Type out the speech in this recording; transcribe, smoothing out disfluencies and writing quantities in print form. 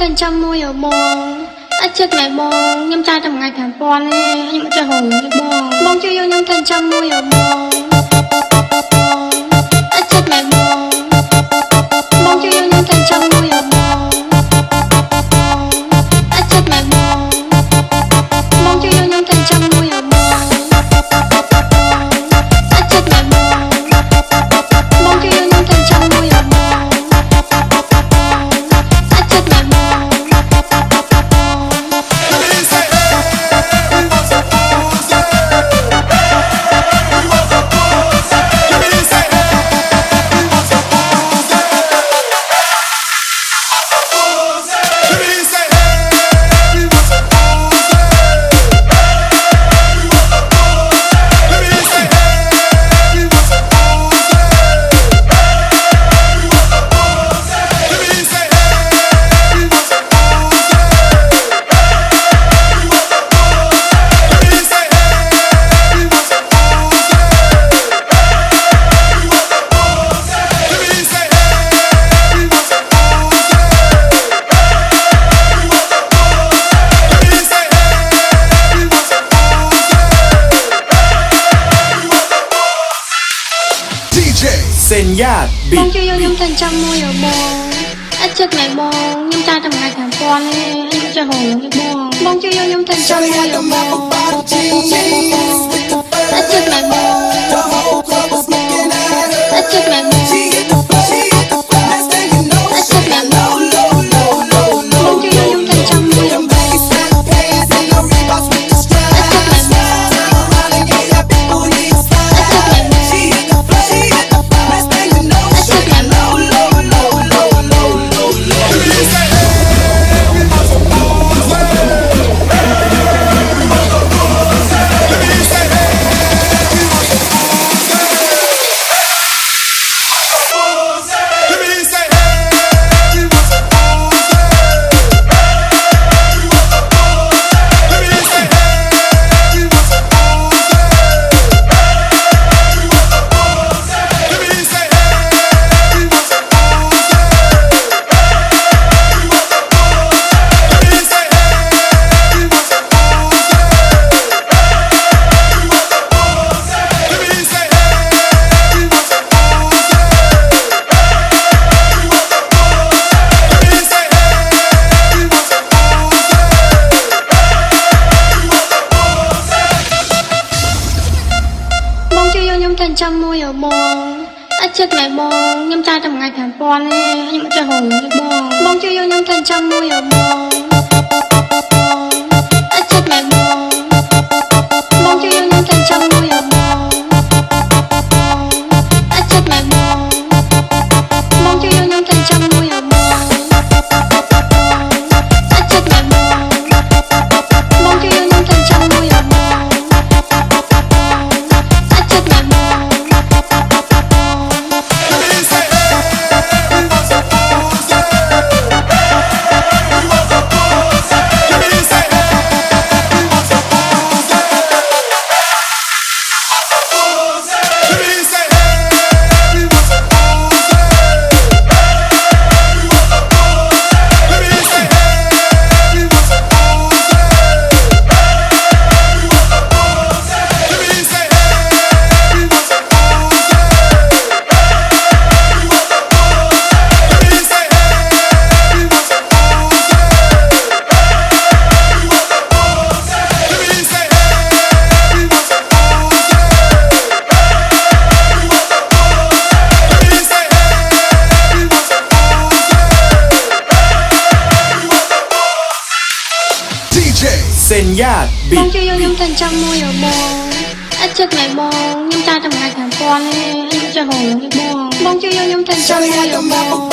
thành trăm môi ở mong chết mẹ mong nhâm trai tầm ngày thảm quan nhưng mà chơi hồn mong chưa yêu nhâm thành trăm môi ở mong chết mẹ mong chưa yêu nhâm thành trăm môi ở mong chết mẹ mong chưa yêu nhâm thành trăm môi ở mong chết mẹ mong chưa yêu nhâm thành trăm môi ở mong chết mẹ Sen Nhạt mong chưa yêu nhâm thành trăm môi ở mong chết mẹ mong nhâm trai tầm ngày thảm quan nhưng mà chơi hồn mong chưa yêu nhâm thành trăm môi ở mong chết mẹ mong chết mẹ mong chết mẹ mong mong chưa yêu nhâm thành trăm môi ở mong thành trăm môi ở mong chết mẹ mong nhâm trai tầm ngày thảm quan nhưng mà chơi hồn mong chưa yêu nhâm thành trăm môi ở mong chết mẹ mong chưa yêu nhâm thành trăm môi ở mong chết mẹ mong chưa yêu nhâm thành trăm môi ở mong chết mẹ mong chưa yêu nhâm thành trăm môi ở mong chết mẹ Sen Nhạt mong chưa yêu nhâm thành trăm môi ở mong chết mẹ mong nhâm trai tầm ngày thảm quan nhưng mà chơi hồn mong chưa yêu nhâm thành trăm môi ở mong